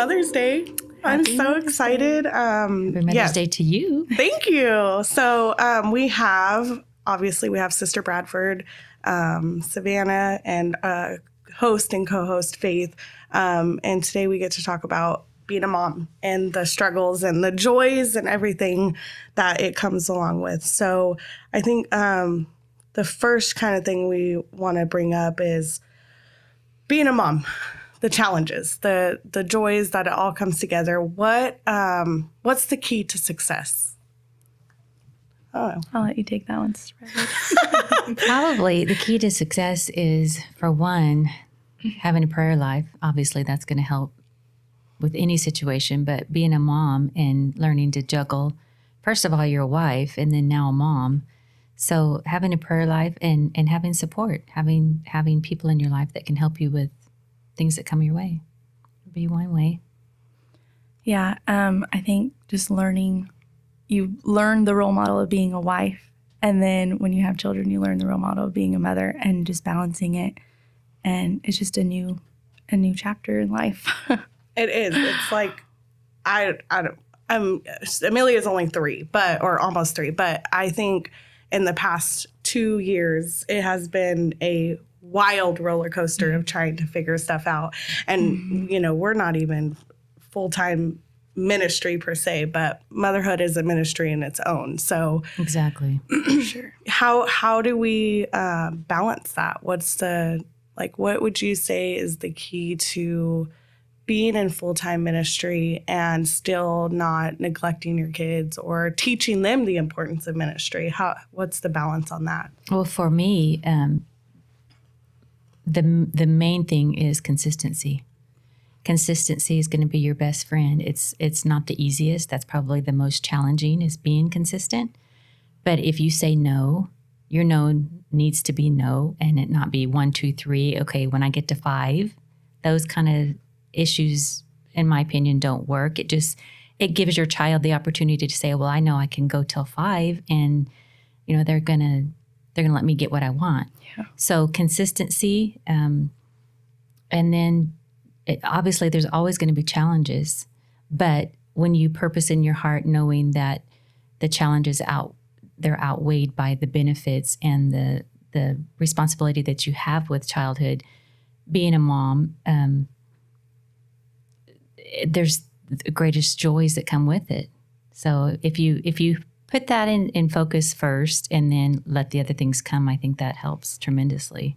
Mother's Day. I'm so excited. Happy Mother's Day to you. Thank you. So we have Sister Bradford, Savannah, and host and co-host Faith. And today we get to talk about being a mom and the struggles and the joys and everything that it comes along with. So I think the first kind of thing we want to bring up is being a mom, the challenges, the joys that it all comes together. What's the key to success? Oh, I'll let you take that one. Probably the key to success is, for one, having a prayer life. Obviously, that's going to help with any situation, but being a mom and learning to juggle, first of all, you're a wife and then now a mom. So having a prayer life and having support, having people in your life that can help you with things that come your way would be one way. Yeah, I think just you learn the role model of being a wife, and then when you have children, you learn the role model of being a mother, and just balancing it. And it's just a new chapter in life. It is. It's like, Amelia's only 3, or almost 3, but I think in the past 2 years, it has been a wild roller coaster of trying to figure stuff out. And, we're not even full-time ministry per se, but motherhood is a ministry in its own. So exactly. Sure. How do we balance that? What would you say is the key to being in full-time ministry and still not neglecting your kids or teaching them the importance of ministry? What's the balance on that? Well, for me, the main thing is consistency. Consistency is going to be your best friend. It's not the easiest. That's probably the most challenging, is being consistent. But if you say no, your no needs to be no, and it not be 1, 2, 3. Okay, when I get to 5, those kind of issues, in my opinion, don't work. It gives your child the opportunity to say, well, I know I can go till 5, and they're gonna let me get what I want. Yeah. So consistency, and then obviously there's always going to be challenges, but when you purpose in your heart, knowing that the challenges they're outweighed by the benefits and the responsibility that you have with childhood, being a mom, there's the greatest joys that come with it. So if you put that in focus first and then let the other things come, I think that helps tremendously.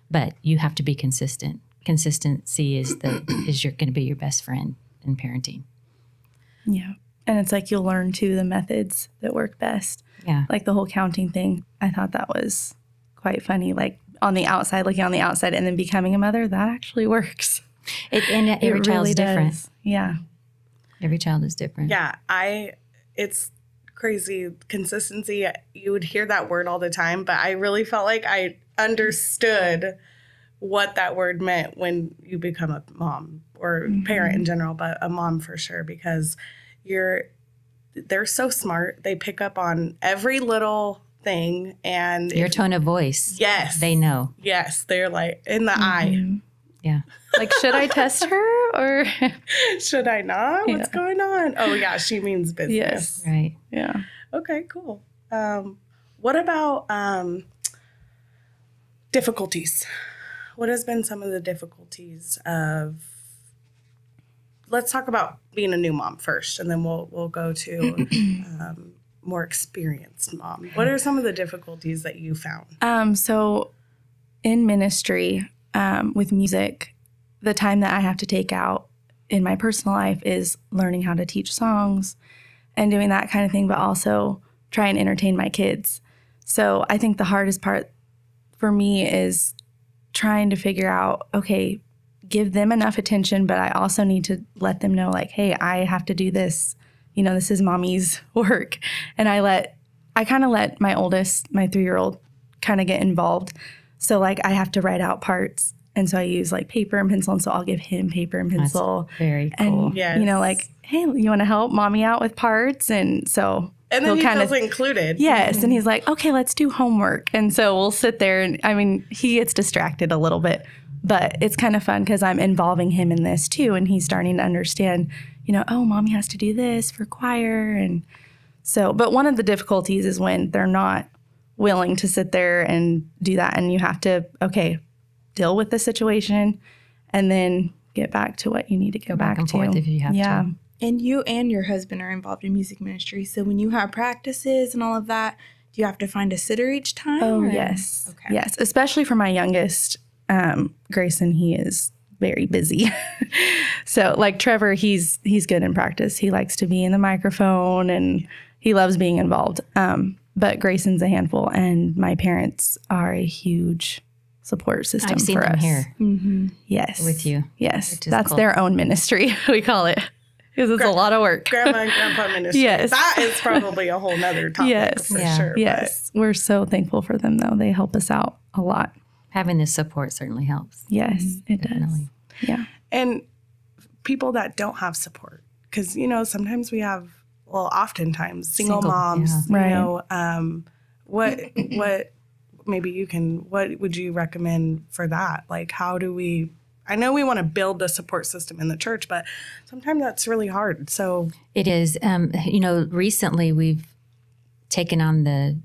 But you have to be consistent. Consistency is going to be your best friend in parenting. Yeah. And it's like you'll learn too the methods that work best. Yeah. Like the whole counting thing. I thought that was quite funny. Like looking on the outside and then becoming a mother, that actually works. Every child's different. Yeah. Every child is different. Yeah. It's crazy. Consistency, you would hear that word all the time, but I really felt like I understood what that word meant when you become a mom or parent in general, but a mom for sure, because they're so smart. They pick up on every little thing, and your tone of voice. Yes. They know. Yes. They're like in the eye. Yeah. Like, should I test her or should I not? What's going on? Oh yeah. She means business. Yes. Right. Yeah. Okay, cool. What about difficulties? What has been some of the difficulties let's talk about being a new mom first, and then we'll go to more experienced mom. What are some of the difficulties that you found? So in ministry, with music, the time that I have to take out in my personal life is learning how to teach songs and doing that kind of thing, but also try and entertain my kids. So I think the hardest part for me is trying to figure out, okay, give them enough attention, but I also need to let them know, like, hey, I have to do this. This is mommy's work. And I kind of let my oldest, my 3-year-old, kind of get involved. So like I have to write out parts. And so I use like paper and pencil. And so I'll give him paper and pencil. That's very cool. And, like, hey, you want to help mommy out with parts? And so And then he feels included. Yes. And he's like, okay, let's do homework. And so we'll sit there and, I mean, he gets distracted a little bit, but it's kind of fun because I'm involving him in this too. And he's starting to understand, you know, oh, mommy has to do this for choir. And so, but one of the difficulties is when they're not willing to sit there and do that. And you have to, okay, deal with the situation and then get back to what you need to go back and to. Forth if you have to. And you and your husband are involved in music ministry. So when you have practices and all of that, do you have to find a sitter each time? Oh, or? yes. Okay. Yes. Especially for my youngest, Grayson, he is very busy. So like Trevor, he's good in practice. He likes to be in the microphone and he loves being involved. But Grayson's a handful, and my parents are a huge support system I've seen for them us. here Yes. with you. Yes. Which is That's cool. their own ministry, we call it. Because it's a lot of work. Grandma and Grandpa ministry. Yes. That is probably a whole nother topic Yes. for Yeah. sure. Yes. We're so thankful for them, though. They help us out a lot. Having this support certainly helps. Yes, it does. Definitely. Yeah. And people that don't have support, because, you know, sometimes we have, well, oftentimes single moms, yeah. Right. you know, what would you recommend for that? Like, how do we, I know we want to build a support system in the church, but sometimes that's really hard. So It is. You know, recently we've taken on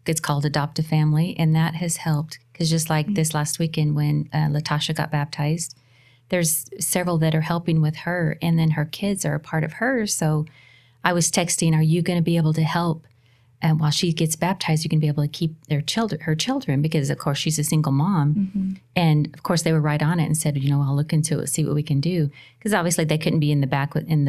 it's called Adopt a Family, and that has helped because just like this last weekend when Latasha got baptized, there's several that are helping with her, and then her kids are a part of her. So I was texting, are you going to be able to help? And while she gets baptized, you can be able to keep her children, because of course she's a single mom. Mm-hmm. And of course they were right on it and said, you know, I'll look into it, see what we can do. Because obviously they couldn't be in the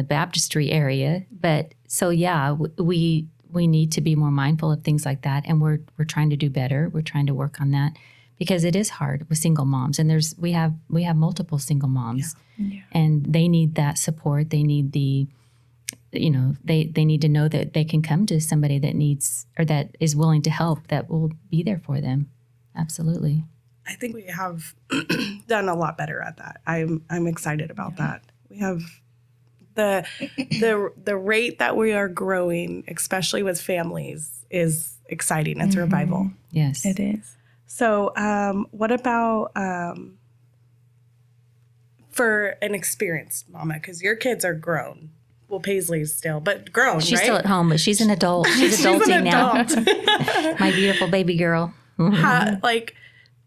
baptistry area. But so, yeah, we need to be more mindful of things like that. And we're trying to do better. We're trying to work on that because it is hard with single moms. And we have multiple single moms and they need that support. They need they need to know that they can come to somebody that needs or that is willing to help, that will be there for them. Absolutely. I think we have done a lot better at that. I'm excited about that. We have the rate that we are growing, especially with families, is exciting. It's a revival. Yes. It is. So what about for an experienced mama? Because your kids are grown. Well, Paisley's still, but grown, She's right? still at home, but she's an adult. She's adulting now. My beautiful baby girl.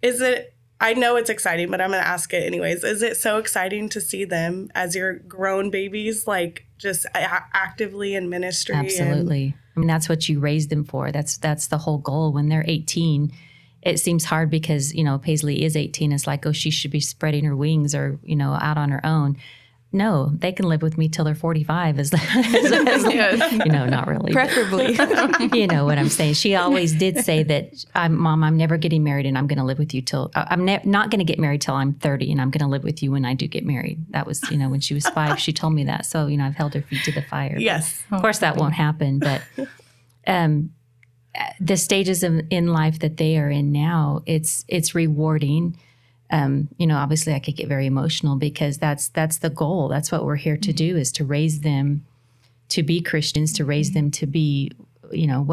Is it, I know it's exciting, but I'm going to ask it anyways. Is it so exciting to see them as your grown babies, like just actively in ministry? Absolutely. I mean, that's what you raise them for. That's the whole goal. When they're 18, it seems hard because, you know, Paisley is 18. It's like, oh, she should be spreading her wings or, you know, out on her own. No, they can live with me till they're 45. As you know, not really. Preferably. You know what I'm saying? She always did say that, Mom, I'm never getting married and I'm going to live with you till, I'm not going to get married till I'm 30 and I'm going to live with you when I do get married. That was, you know, when she was 5, she told me that. So, you know, I've held her feet to the fire. Yes. But of course, that won't happen. But the stages in life that they are in now, it's rewarding. You know, obviously I could get very emotional because that's the goal. That's what we're here to do, is to raise them to be Christians, to raise them to be, you know,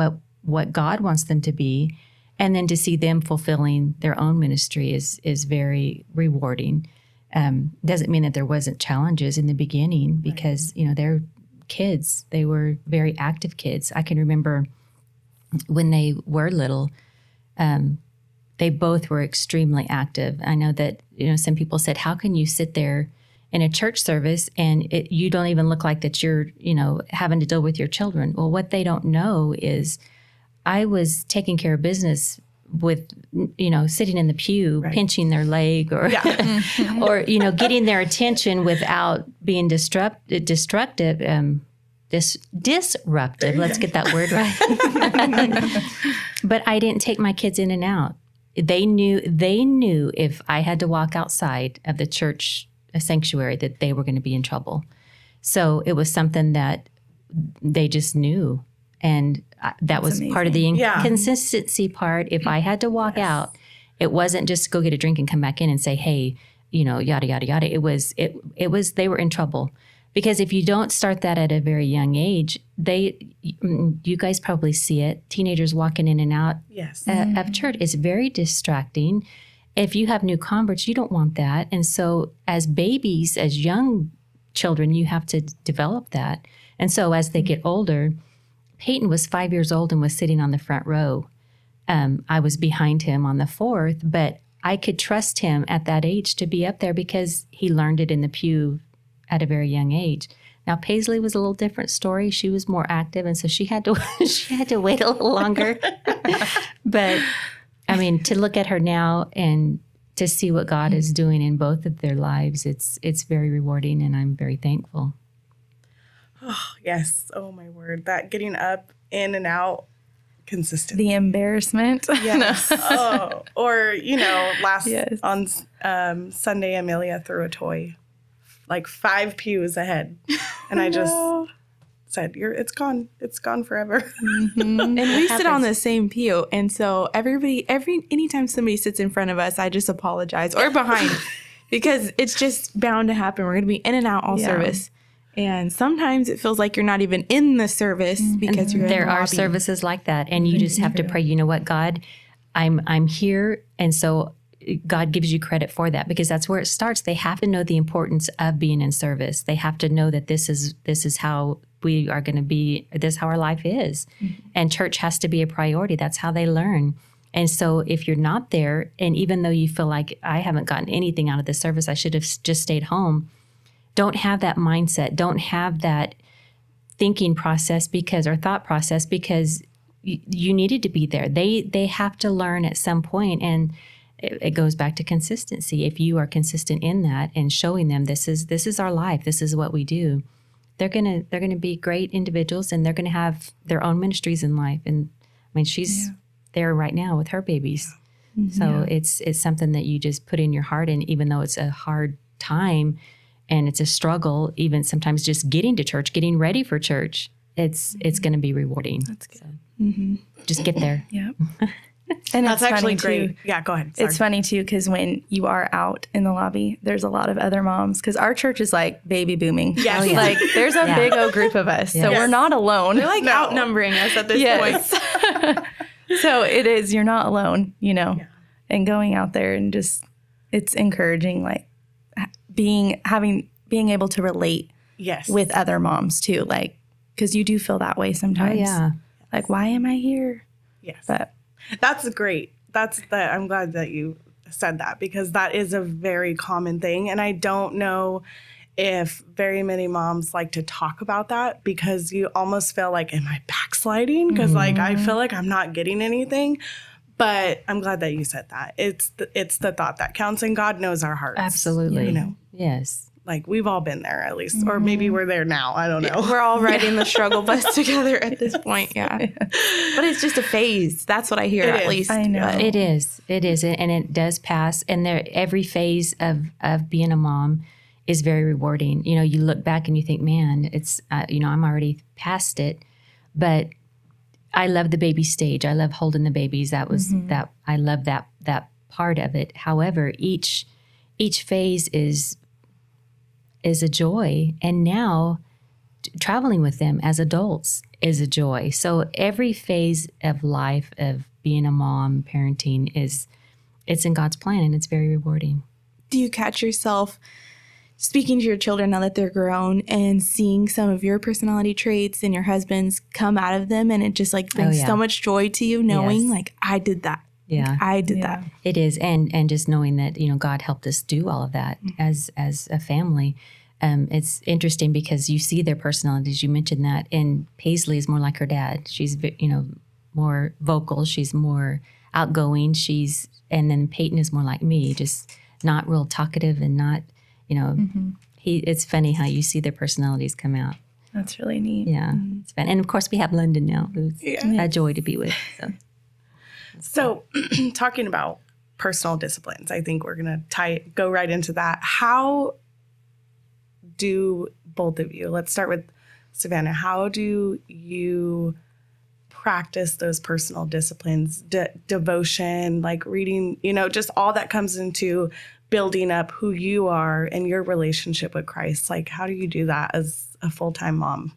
what God wants them to be. And then to see them fulfilling their own ministry is very rewarding. Doesn't mean that there wasn't challenges in the beginning because, you know, they're kids. They were very active kids. I can remember when they were little, they both were extremely active. I know that, you know, some people said, how can you sit there in a church service and you don't even look like that you're, you know, having to deal with your children? Well, what they don't know is I was taking care of business with, you know, sitting in the pew, pinching their leg or, or, you know, getting their attention without being disruptive. Disruptive. Let's get that word right. But I didn't take my kids in and out. They knew if I had to walk outside of the church sanctuary that they were going to be in trouble. So it was something that they just knew. And that was amazing. Part of the inconsistency part. If I had to walk out, it wasn't just go get a drink and come back in and say, hey, you know, yada, yada, yada. It was they were in trouble. Because if you don't start that at a very young age, you guys probably see it, teenagers walking in and out of church. It's very distracting. If you have new converts, you don't want that. And so as babies, as young children, you have to develop that. And so as they get older, Peyton was 5 years old and was sitting on the front row. I was behind him on the fourth, but I could trust him at that age to be up there because he learned it in the pew at a very young age. Now, Paisley was a little different story. She was more active, and so she had to wait a little longer. But I mean, to look at her now and to see what God is doing in both of their lives, it's very rewarding, and I'm very thankful. Oh, yes. Oh, my word. That getting up, in and out, consistent. The embarrassment. Yes. Oh, or, on Sunday, Amelia threw a toy like 5 pews ahead. And I just said, it's gone. It's gone forever. Mm-hmm. And we sit on the same pew. And so anytime somebody sits in front of us, I just apologize, or behind, because it's just bound to happen. We're going to be in and out all service. And sometimes it feels like you're not even in the service because you're in the lobby. There are services like that. And you just have to pray, you know what, God, I'm here. And so God gives you credit for that, because that's where it starts. They have to know the importance of being in service. They have to know that this is how we are going to be, this is how our life is. Mm-hmm. And church has to be a priority. That's how they learn. And so if you're not there, and even though you feel like I haven't gotten anything out of this service, I should have just stayed home, don't have that mindset. Don't have that thinking process or thought process, because you needed to be there. They have to learn at some point, and it goes back to consistency. If you are consistent in that and showing them this is our life, this is what we do, they're gonna be great individuals, and they're gonna have their own ministries in life. And I mean, she's there right now with her babies. Mm-hmm. So it's something that you just put in your heart, and even though it's a hard time and it's a struggle, even sometimes just getting to church, getting ready for church, it's going to be rewarding. That's good. So, just get there. Yeah. And that's actually great. Too. Yeah, go ahead. Sorry. It's funny too, because when you are out in the lobby, there's a lot of other moms, because our church is like baby booming. Yes. Oh, yeah. Like there's a big old group of us. So we're not alone. They're like outnumbering us at this point. So it is, you're not alone, and going out there and just, it's encouraging, like being able to relate with other moms too. Like, because you do feel that way sometimes. Oh, yeah. Like, why am I here? Yes. But that's great. I'm glad that you said that, because that is a very common thing. And I don't know if very many moms like to talk about that, because you almost feel like, am I backsliding? Because I feel like I'm not getting anything. But I'm glad that you said that. It's the thought that counts, and God knows our hearts. Absolutely. Yes. Like, we've all been there, at least. Or maybe we're there now. I don't know. We're all riding the struggle bus together at this point. Yeah. But it's just a phase. That's what I hear, at least. I know. It is. And it does pass. And every phase of being a mom is very rewarding. You look back and you think, man, it's, I'm already past it. But I love the baby stage. I love holding the babies. That was that. I love that part of it. However, each phase is a joy, and now traveling with them as adults is a joy. So every phase of life of being a mom, parenting, it's in God's plan, and it's very rewarding. Do you catch yourself speaking to your children now that they're grown and seeing some of your personality traits and your husband's come out of them, and it just like brings so much joy to you knowing like, I did that. Yeah. I did that. It is. And just knowing that, God helped us do all of that as a family. It's interesting because you see their personalities. You mentioned that. And Paisley is more like her dad. She's, more vocal. She's more outgoing. And then Peyton is more like me, just not real talkative and not, it's funny how you see their personalities come out. That's really neat. Yeah. It's fun. And of course we have London now, who's a joy to be with. So talking about personal disciplines, I think we're going to go right into that. How do both of you, let's start with Savannah, how do you practice those personal disciplines, devotion, like reading, just all that comes into building up who you are and your relationship with Christ. Like, how do you do that as a full-time mom?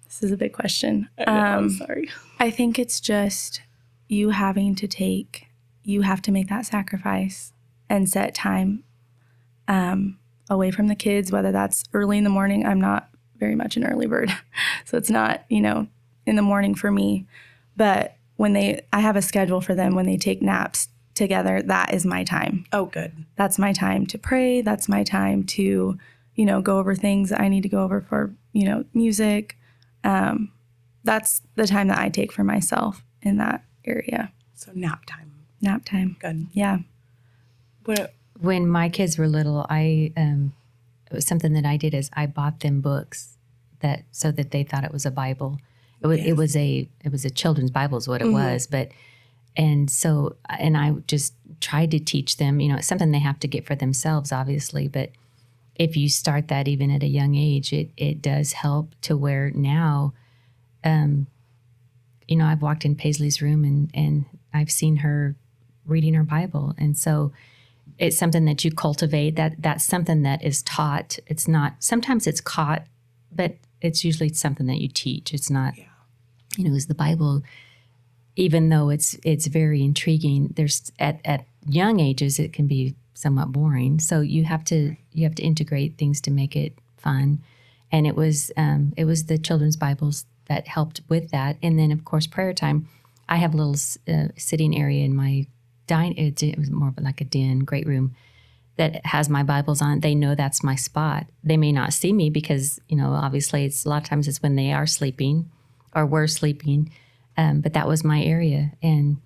This is a big question. I'm sorry. I think it's just you have to make that sacrifice and set time away from the kids, whether that's early in the morning. I'm not very much an early bird, so it's not, in the morning for me. But I have a schedule for them when they take naps together. That is my time. Oh, good. That's my time to pray. That's my time to, go over things I need to go over for, music. That's the time that I take for myself in that area. So nap time. Nap time. Good. Yeah. When my kids were little, it was something that I did is I bought them books so that they thought it was a Bible. It was a children's Bible is what it was, and I just tried to teach them, it's something they have to get for themselves, obviously, but if you start that even at a young age, it does help to where now, I've walked in Paisley's room and I've seen her reading her Bible. And so it's something that you cultivate, that's something that is taught. It's not, sometimes it's caught, but it's usually something that you teach. It's not, is the Bible, even though it's very intriguing, there's at young ages, it can be somewhat boring. So you have to integrate things to make it fun. And it was the children's Bibles that helped with that. And then of course, prayer time, I have a little sitting area in my it was more of like a den, great room that has my Bibles on. They know that's my spot. They may not see me because, obviously it's a lot of times it's when they are sleeping or we're sleeping. But that was my area. And,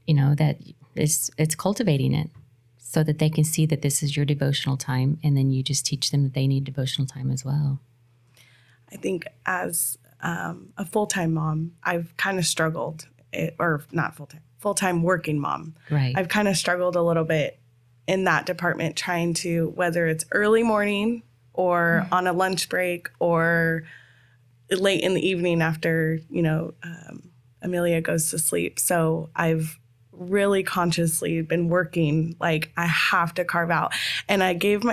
that it's cultivating it so that they can see that this is your devotional time. And then you just teach them that they need devotional time as well. I think as a full-time mom, I've kind of struggled, or not full-time working mom. Right. I've kind of struggled a little bit in that department, trying to, whether it's early morning or on a lunch break or late in the evening after, Amelia goes to sleep. So I've really consciously been working, like I have to carve out. And I give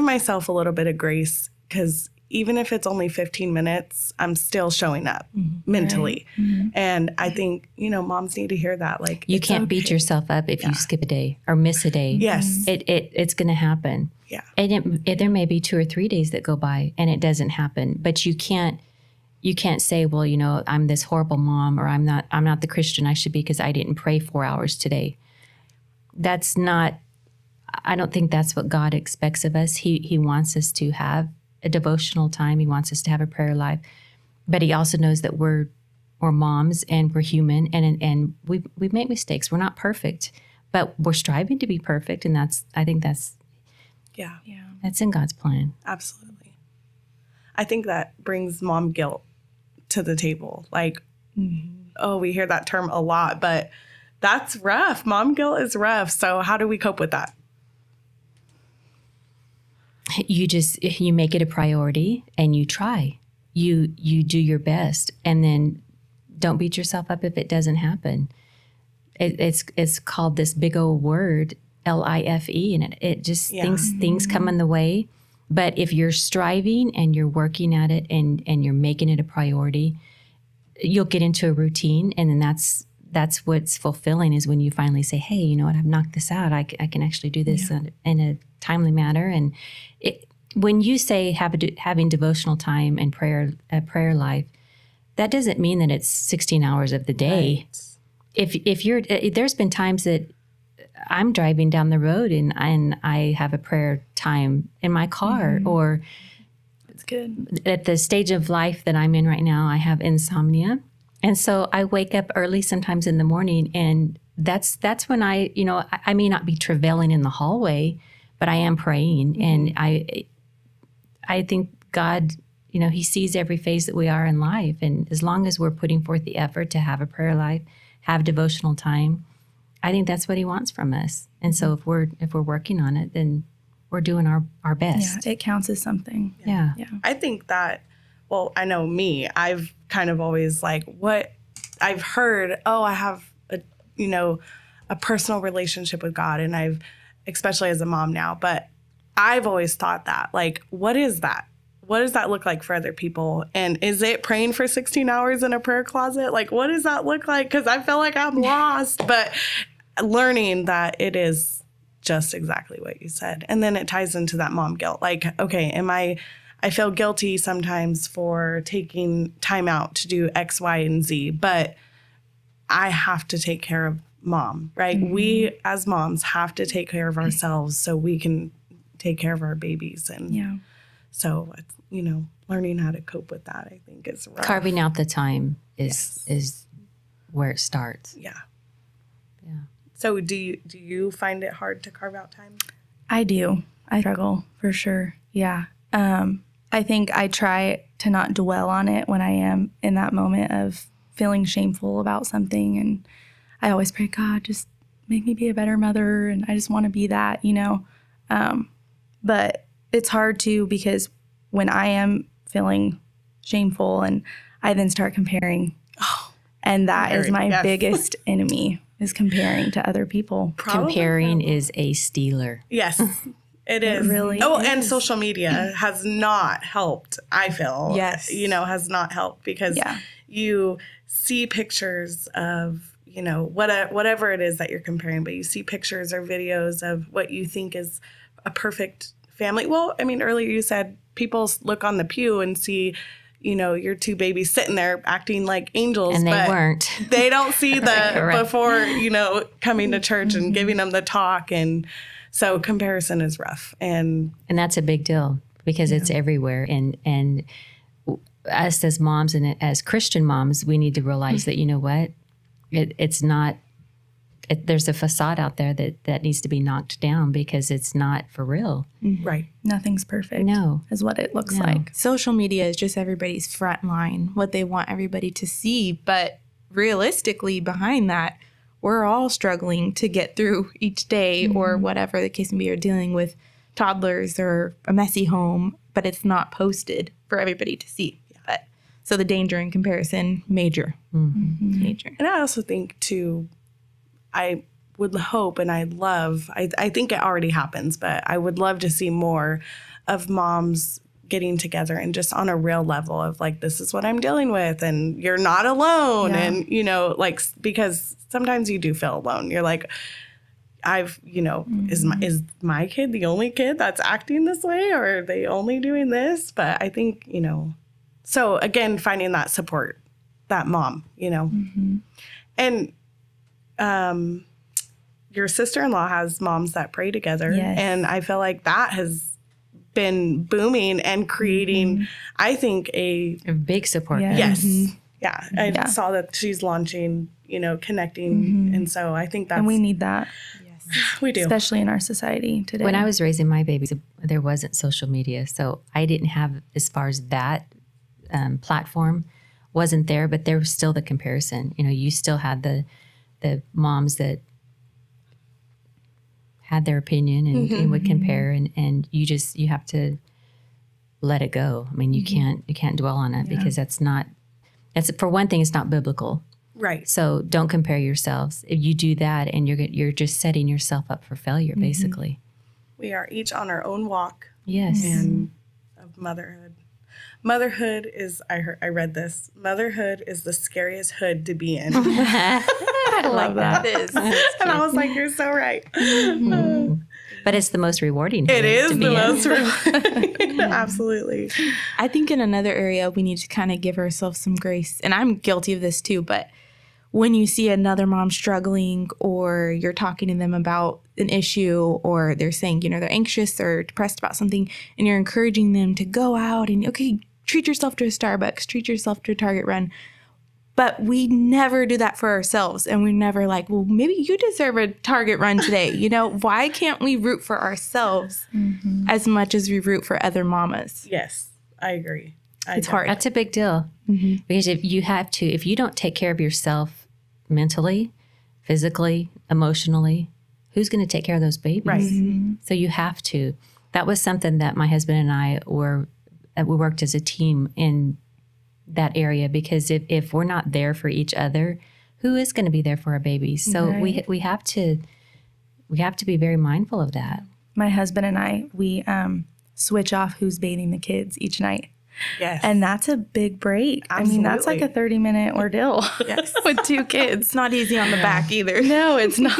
myself a little bit of grace, because even if it's only 15 minutes, I'm still showing up mentally. Right. Mm-hmm. And I think, moms need to hear that. Like, you can't beat yourself up if you skip a day or miss a day. Yes. It's going to happen. Yeah. And there may be 2 or 3 days that go by and it doesn't happen, but you can't say, well, I'm this horrible mom, or I'm not the Christian I should be because I didn't pray 4 hours today. I don't think that's what God expects of us. He wants us to have a devotional time. He wants us to have a prayer life, but he also knows that we're moms and we're human and we make mistakes. We're not perfect, but we're striving to be perfect. And I think that's in God's plan. Absolutely. I think that brings mom guilt to the table. Like, we hear that term a lot, but that's rough. Mom guilt is rough. So how do we cope with that? You make it a priority and you try. You do your best, and then don't beat yourself up if it doesn't happen. It's called this big old word, LIFE, and it just things come in the way. But if you're striving and you're working at it and you're making it a priority, you'll get into a routine, and then that's what's fulfilling, is when you finally say, hey, you know what, I've knocked this out. I can actually do this in a timely manner. And when you say having devotional time and prayer life, that doesn't mean that it's 16 hours of the day. Right. There's been times that I'm driving down the road and I have a prayer time in my car, or that's good. At the stage of life that I'm in right now, I have insomnia. And so I wake up early sometimes in the morning, and that's when I may not be travailing in the hallway, but I am praying. And I think God, he sees every phase that we are in life. And as long as we're putting forth the effort to have a prayer life, have devotional time, I think that's what he wants from us. And so if we're working on it, then we're doing our best. Yeah, it counts as something. Yeah. I think that, well, I know me, I've kind of always like, what I've heard, oh, I have a personal relationship with God, and I've, especially as a mom now, but I've always thought that, like, what is that? What does that look like for other people? And is it praying for 16 hours in a prayer closet? Like, what does that look like? Because I feel like I'm lost, but learning that it is just exactly what you said. And then it ties into that mom guilt. Like, okay, I feel guilty sometimes for taking time out to do X, Y, and Z, but I have to take care of mom, right? Mm-hmm. We as moms have to take care of ourselves so we can take care of our babies. And so, learning how to cope with that, I think, is rough. Carving out the time is where it starts. Yeah. So do you find it hard to carve out time? I do. I struggle for sure. Yeah. I think I try to not dwell on it when I am in that moment of feeling shameful about something. And I always pray, God, just make me be a better mother. And I just want to be that, but it's hard too, because when I am feeling shameful and I then start comparing, and that is my biggest enemy, is comparing to other people. Comparing is a stealer. Yes. It is. Really is. And social media has not helped, I feel. Yes. Has not helped, because you see pictures of, whatever it is that you're comparing, but you see pictures or videos of what you think is a perfect family. Well, I mean, earlier you said people look on the pew and see, your two babies sitting there acting like angels. And they weren't. They don't see the before, coming to church and giving them the talk. And so comparison is rough. And that's a big deal, because it's everywhere. And us as moms and as Christian moms, we need to realize that, what? It's not, there's a facade out there that needs to be knocked down, because it's not for real. Right. Nothing's perfect. No. Is what it looks like. Social media is just everybody's front line, what they want everybody to see. But realistically, behind that, we're all struggling to get through each day, or whatever the case may be, or dealing with toddlers or a messy home, but it's not posted for everybody to see. But so the danger in comparison, major. Major. And I also think too, I would hope, and I think it already happens, but I would love to see more of moms getting together and just on a real level of, like, this is what I'm dealing with, and you're not alone. And, because sometimes you do feel alone. You're like, is my kid the only kid that's acting this way, or are they only doing this? But I think, so again, finding that support, that mom, and your sister-in-law has moms that pray together. Yes. And I feel like that has been booming and creating, I think, a big support. Yes. Yeah. I saw that she's launching, connecting. And so I think and we need that. Yes, we do. Especially in our society today. When I was raising my babies, there wasn't social media. So I didn't have, as far as that platform wasn't there, but there was still the comparison. You still had the moms that had their opinion and would compare, and you have to let it go. I mean, you can't dwell on it, because that's for one thing, it's not biblical. Right. So don't compare yourselves. If you do that, and you're just setting yourself up for failure, basically. We are each on our own walk. Yes. And of motherhood. Motherhood is, I read this, motherhood is the scariest hood to be in. I love that. It is. And I was like, you're so right. But it's the most rewarding. It is the most rewarding. Absolutely. I think in another area, we need to kind of give ourselves some grace. And I'm guilty of this too, but when you see another mom struggling, or you're talking to them about an issue, or they're saying, they're anxious or depressed about something, and you're encouraging them to go out and, okay, treat yourself to a Starbucks, treat yourself to a Target run. But we never do that for ourselves. And we're never like, well, maybe you deserve a Target run today. Why can't we root for ourselves as much as we root for other mamas? Yes, I agree. It's hard. That's a big deal. Because if you don't take care of yourself mentally, physically, emotionally, who's going to take care of those babies? Right. So you have to. That was something that my husband and I we worked as a team in that area, because if we're not there for each other, who is going to be there for our babies? So we have to be very mindful of that. My husband and I, we switch off who's bathing the kids each night. Yes. And that's a big break. Absolutely. I mean, that's like a 30-minute ordeal with 2 kids. It's not easy on the back either. No, it's not.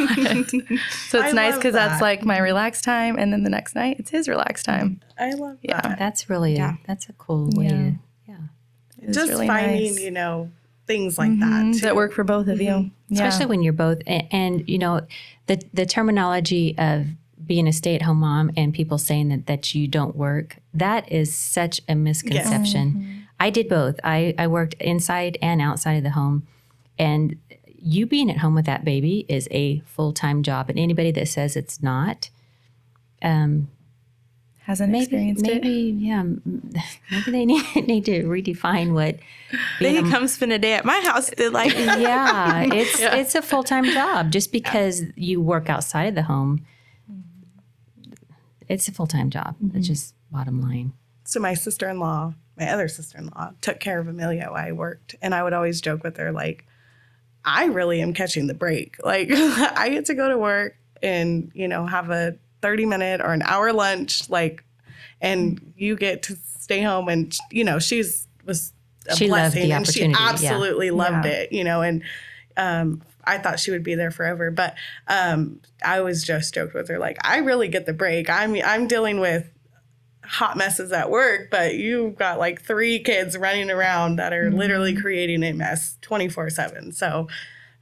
So it's nice because that. that's like my relaxed time. And then the next night, it's his relaxed time. I love that. That's really that's a cool way to, Just really finding, nice. Things like that too. That work for both of you. especially when you're both. And the terminology of being a stay-at-home mom and people saying that you don't work, that is such a misconception. I did both. I worked inside and outside of the home. And you being at home with that baby is a full-time job. And anybody that says it's not, Hasn't experienced it. Maybe they need to redefine what They can come spend a day at my house. They're like, it's a full-time job. Just because you work outside of the home, it's a full-time job. It's just bottom line. So my other sister-in-law, took care of Amelia while I worked. And I would always joke with her, like, I really am catching the break. Like, I get to go to work and, have a 30-minute or an hour lunch, like, and you get to stay home. And, she was a She loved blessing. the And she opportunity, absolutely loved it, and I thought she would be there forever. But I always just joked with her, like, I really get the break. I'm dealing with hot messes at work, but you've got like 3 kids running around that are literally creating a mess 24/7. So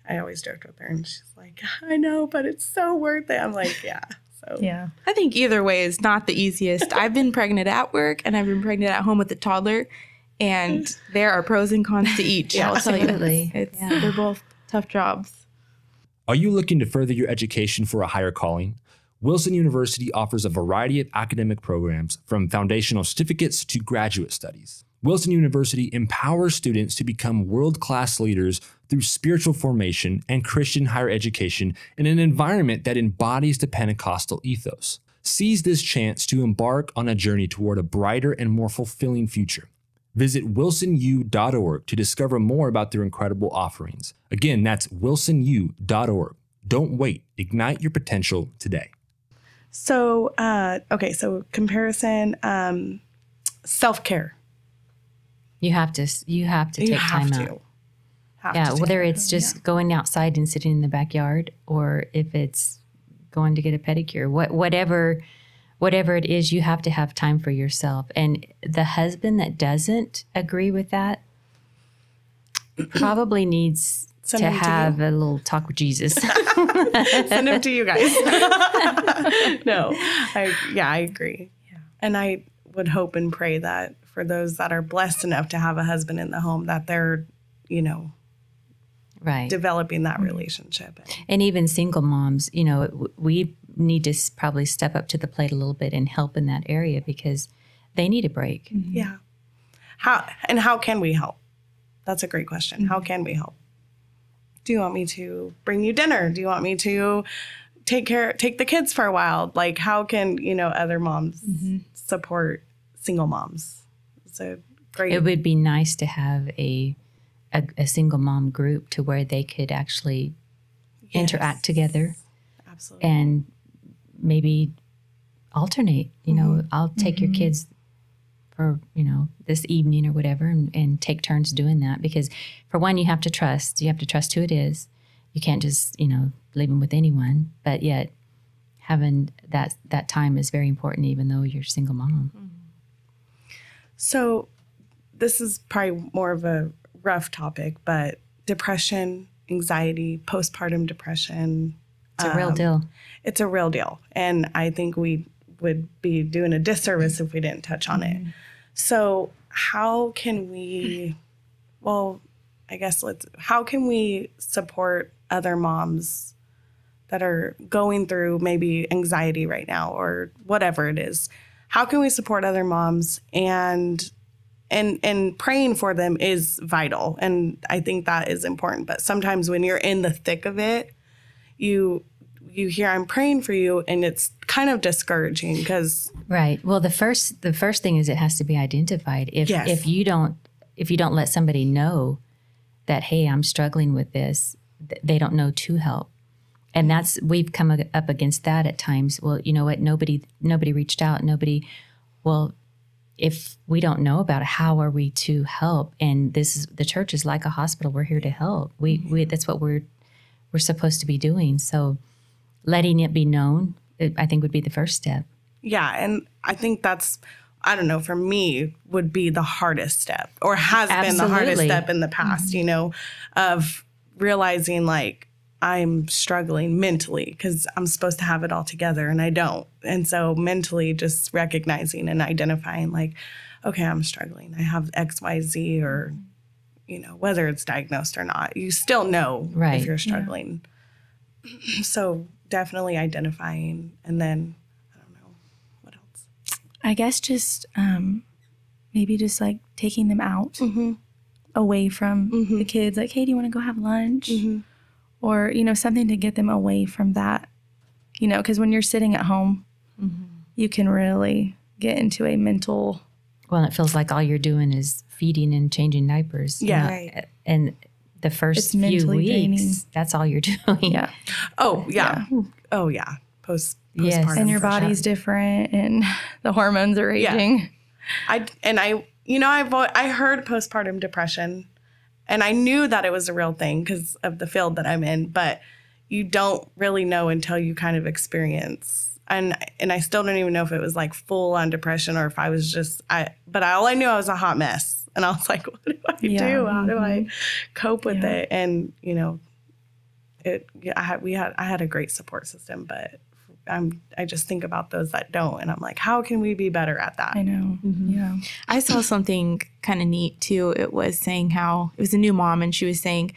I always joked with her, and she's like, I know, but it's so worth it. I'm like, yeah. So Yeah. I think either way is not the easiest. I've been pregnant at work and I've been pregnant at home with a toddler, and there are pros and cons to each. I'll tell you. Absolutely. They're both tough jobs. Are you looking to further your education for a higher calling? Wilson University offers a variety of academic programs, from foundational certificates to graduate studies. Wilson University empowers students to become world-class leaders through spiritual formation and Christian higher education in an environment that embodies the Pentecostal ethos. Seize this chance to embark on a journey toward a brighter and more fulfilling future. Visit wilsonu.org to discover more about their incredible offerings. Again, that's wilsonu.org. Don't wait. Ignite your potential today. So, so comparison, self-care. You have to take time out. Whether it's just going outside and sitting in the backyard, or if it's going to get a pedicure, whatever it is, you have to have time for yourself. And the husband that doesn't agree with that probably needs to have a little talk with Jesus. Send them to you guys. No, I agree. Yeah. And I would hope and pray that for those that are blessed enough to have a husband in the home, that they're, right, developing that relationship. And even single moms, we need to probably step up to the plate a little bit and help in that area, because they need a break. Mm-hmm. Yeah. How can we help? That's a great question. Mm-hmm. How can we help? Do you want me to bring you dinner? Do you want me to take the kids for a while? Like, how can, other moms support single moms? So great. It would be nice to have a single mom group to where they could actually interact together. Absolutely. And maybe alternate, I'll take your kids for, this evening or whatever, and take turns doing that. Because for one, you have to trust who it is. You can't just, leave them with anyone, but yet having that time is very important, even though you're a single mom. Mm-hmm. So this is probably more of a rough topic, but depression, anxiety, postpartum depression. It's a real deal. It's a real deal. And I think we would be doing a disservice if we didn't touch on it. So how can we, how can we support other moms that are going through maybe anxiety right now, or whatever it is? How can we support other moms? And praying for them is vital. And I think that is important. But sometimes when you're in the thick of it, you hear, I'm praying for you, and it's kind of discouraging because. Right. Well, the first thing is it has to be identified. If if you don't let somebody know that, hey, I'm struggling with this, they don't know to help. And we've come up against that at times. Well, you know what? Nobody reached out. Well, if we don't know about it, how are we to help? And the church is like a hospital. We're here to help. We that's what we're supposed to be doing. So letting it be known, I think, would be the first step. Yeah. And I think that's, I don't know, for me would be the hardest step, or has been the hardest step in the past, of realizing like I'm struggling mentally because I'm supposed to have it all together and I don't. And so mentally just recognizing and identifying like, okay, I'm struggling. I have XYZ, or, whether it's diagnosed or not, you still know if you're struggling. Yeah. So definitely identifying, and then I guess just maybe just like taking them out away from the kids. Like, hey, do you want to go have lunch? Or, something to get them away from that. Because when you're sitting at home, you can really get into a mental... Well, it feels like all you're doing is feeding and changing diapers. Yeah. Right. And the first few weeks, draining. That's all you're doing. Yeah. Oh, yeah. Oh, yeah. Postpartum. And your body's different and the hormones are raging. Yeah. I heard postpartum depression, and I knew that it was a real thing because of the field that I'm in, but you don't really know until you kind of experience. And I still don't even know if it was like full on depression or if I was just, all I knew I was a hot mess. And I was like, what do I do? How do I cope with it? And, I had a great support system, but I just think about those that don't, and I'm like, how can we be better at that? I know. Yeah. I saw something kind of neat too. It was saying how it was a new mom, and she was saying,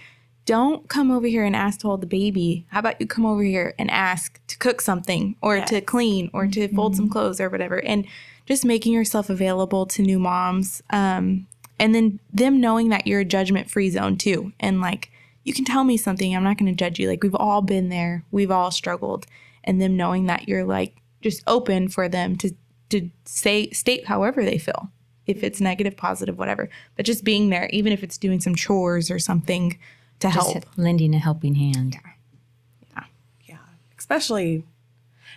don't come over here and ask to hold the baby. How about you come over here and ask to cook something, or to clean, or to fold some clothes or whatever. And just making yourself available to new moms. And then them knowing that you're a judgment-free zone too. And like, you can tell me something. I'm not going to judge you. Like, we've all been there. We've all struggled. And them knowing that you're like just open for them to state however they feel, if it's negative, positive, whatever. But just being there, even if it's doing some chores or something to help. Just lending a helping hand. Yeah. Especially,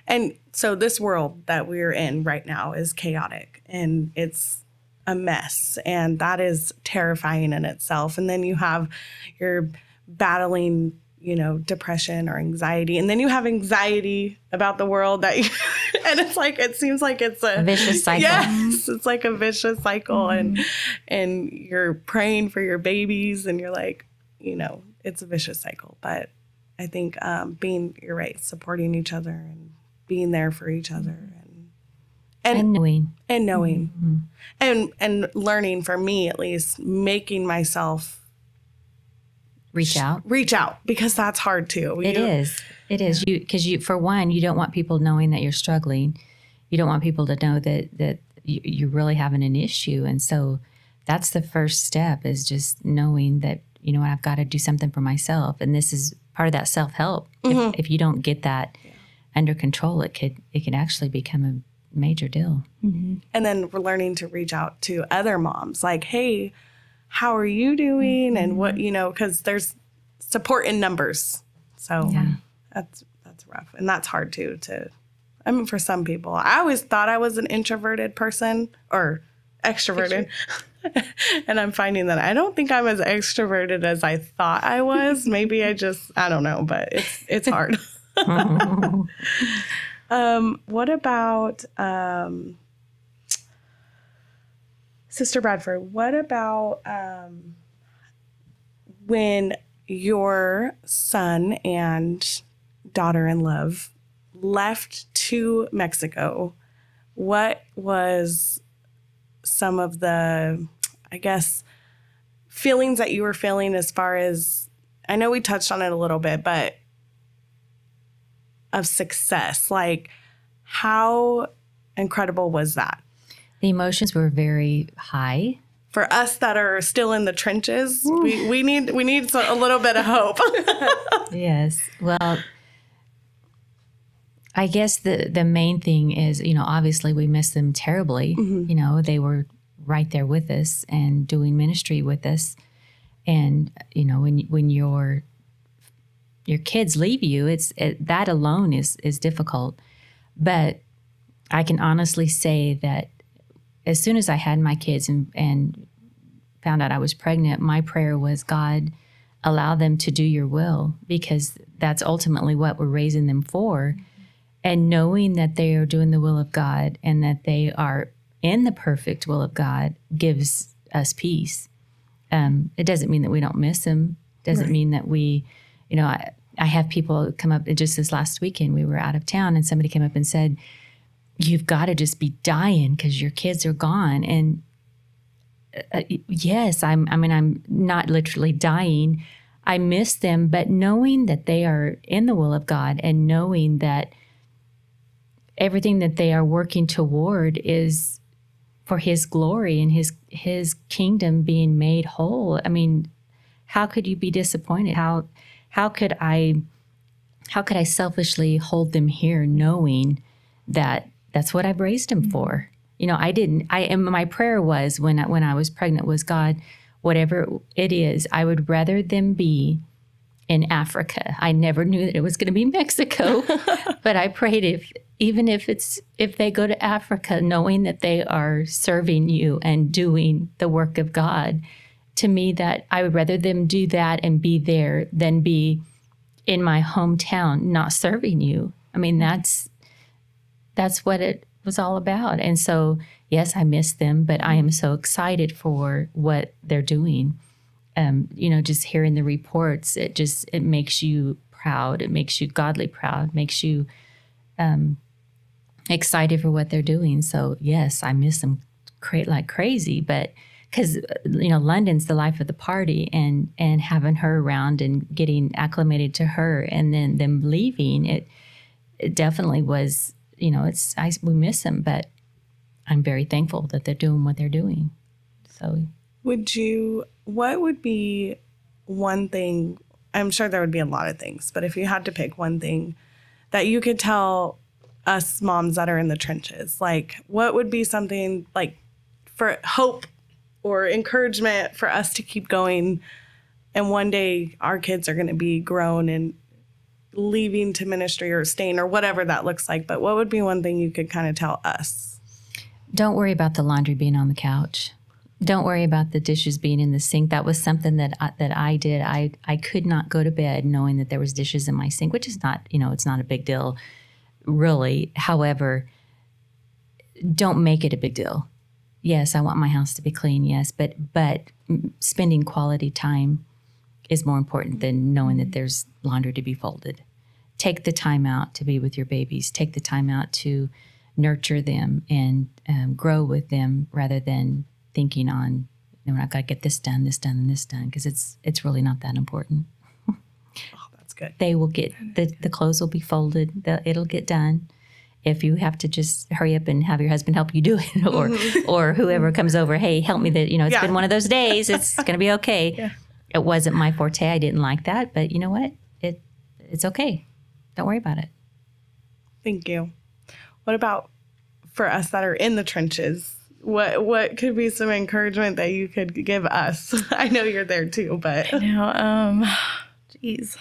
and so this world that we're in right now is chaotic and it's a mess, and that is terrifying in itself. And then you're battling depression or anxiety. And then you have anxiety about the world and it's like, it seems like it's a vicious cycle. Yes, it's like a vicious cycle. And you're praying for your babies and you're like, it's a vicious cycle. But I think you're right, supporting each other and being there for each other and knowing. And learning, for me at least, making myself reach out, because that's hard too. It is because for one, you don't want people knowing that you're struggling. You don't want people to know that you're really having an issue. And so that's the first step, is just knowing that, I've got to do something for myself. And this is part of that self-help. If you don't get that under control, it could actually become a major deal. And then we're learning to reach out to other moms, like, hey, how are you doing? And what, because there's support in numbers. So that's rough. And that's hard too, for some people. I always thought I was an introverted person, or extroverted. And I'm finding that I don't think I'm as extroverted as I thought I was. Maybe I don't know, but it's hard. What about, Sister Bradford, what about when your son and daughter-in-law left to Mexico? What was some of the, I guess, feelings that you were feeling, as far as, I know we touched on it a little bit, but of success? Like, how incredible was that? The emotions were very high. For us that are still in the trenches, we need a little bit of hope. Yes. Well, I guess the main thing is, obviously we miss them terribly. They were right there with us and doing ministry with us. And, when your kids leave you, that alone is difficult. But I can honestly say that as soon as I had my kids and found out I was pregnant, my prayer was, God, allow them to do your will, because that's ultimately what we're raising them for. And knowing that they are doing the will of God and that they are in the perfect will of God gives us peace. It doesn't mean that we don't miss them. Doesn't mean that we, I have people come up, just this last weekend, we were out of town and somebody came up and said, you've got to just be dying because your kids are gone. And yes, I'm not literally dying. I miss them, but knowing that they are in the will of God and knowing that everything that they are working toward is for His glory and His kingdom being made whole. I mean, how could you be disappointed? How could I selfishly hold them here, knowing that that's what I've raised them for? My prayer was when I was pregnant was, God, whatever it is, I would rather them be in Africa. I never knew that it was going to be Mexico, but I prayed if they go to Africa, knowing that they are serving you and doing the work of God, to me, that I would rather them do that and be there than be in my hometown not serving you. I mean, that's what it was all about. And so, yes, I miss them, but I am so excited for what they're doing. Just hearing the reports, it makes you proud. It makes you godly proud. Makes you excited for what they're doing. So yes, I miss them like crazy, but because London's the life of the party, and having her around and getting acclimated to her, and then them leaving, it definitely was. We miss them, but I'm very thankful that they're doing what they're doing. So, what would be one thing? I'm sure there would be a lot of things, but if you had to pick one thing that you could tell us moms that are in the trenches, like what would be something like for hope or encouragement for us to keep going, and one day our kids are going to be grown and leaving to ministry or staying or whatever that looks like. But what would be one thing you could kind of tell us? Don't worry about the laundry being on the couch. Don't worry about the dishes being in the sink. That was something that I did. I could not go to bed knowing that there was dishes in my sink, which is not, it's not a big deal, really. However, don't make it a big deal. Yes, I want my house to be clean, yes, but spending quality time is more important than knowing that there's laundry to be folded. Take the time out to be with your babies. Take the time out to nurture them and grow with them, rather than thinking on, I've got to get this done, and this done, because it's really not that important. Oh, that's good. They will get, the clothes will be folded. It'll get done. If you have to just hurry up and have your husband help you do it, or whoever comes over, hey, help me, that it's been one of those days. It's going to be okay. Yeah. It wasn't my forte. I didn't like that, but you know what? It's okay. Don't worry about it. Thank you. What about for us that are in the trenches? What could be some encouragement that you could give us? I know you're there too, but geez.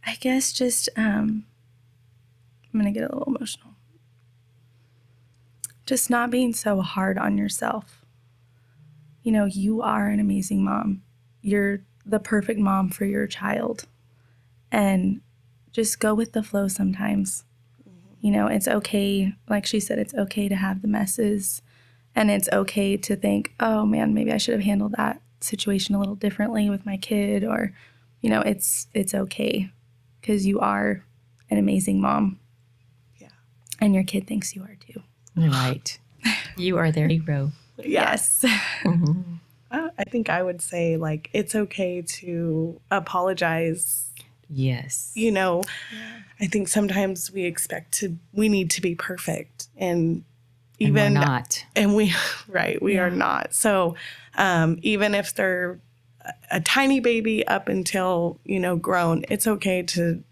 I guess just I'm gonna get a little emotional. Just not being so hard on yourself. You are an amazing mom. You're the perfect mom for your child. And just go with the flow sometimes. It's okay. Like she said, it's okay to have the messes. And it's okay to think, oh man, maybe I should have handled that situation a little differently with my kid. Or, it's okay, because you are an amazing mom. Yeah. And your kid thinks you are too. Right. You are their hero. Yes. Mm-hmm. I think I would say, like, it's okay to apologize. Yes. I think sometimes we need to be perfect, and we're not. And we are not. So even if they're a tiny baby up until, grown, it's okay to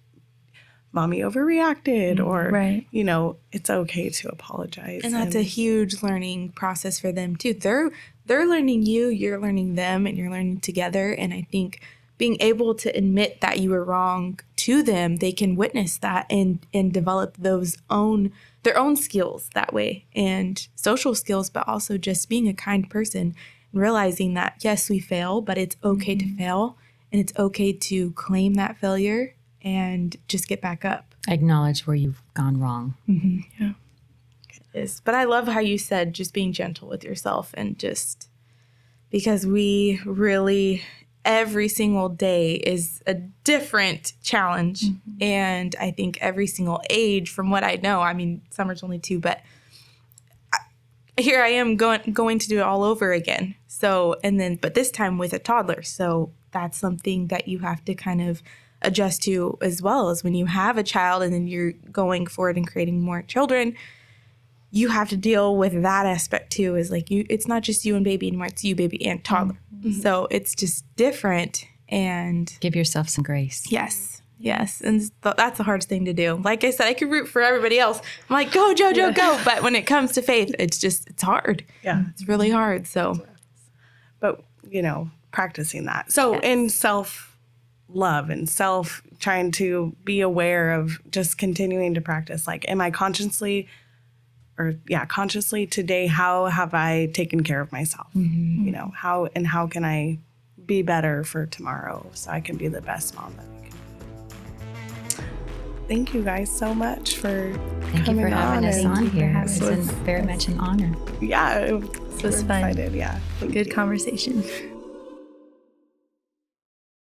mommy overreacted, or, Right. you know, it's okay to apologize. And that's a huge learning process for them too. They're learning you, you're learning them, and you're learning together. And I think being able to admit that you were wrong to them, they can witness that and develop their own skills that way, and social skills, but also just being a kind person and realizing that, yes, we fail, but it's okay to fail, and it's okay to claim that failure and just get back up. Acknowledge where you've gone wrong. Yeah. But I love how you said just being gentle with yourself, and just because we really, every single day is a different challenge. And I think every single age, from what I know, I mean, Summer's only 2, but here I am going to do it all over again. So, but this time with a toddler. So that's something that you have to kind of adjust to, as well as when you have a child and then you're going forward and creating more children. You have to deal with that aspect too. Is like it's not just you and baby anymore. It's you, baby, and toddler. So it's just different. And Give yourself some grace. yes. And that's the hardest thing to do. Like I said, I could root for everybody else. I'm like, go, JoJo, go. But when it comes to faith, it's hard. Yeah. It's really hard. So, But, you know, practicing that. So in self-love and trying to be aware of just continuing to practice, like, am I consciously today, how have I taken care of myself? You know, how can I be better for tomorrow so I can be the best mom that I can be? Thank you guys so much for Thank you for having us on here. It's us. very much an honor. Yeah, This was fun. excited. Yeah. Good conversation.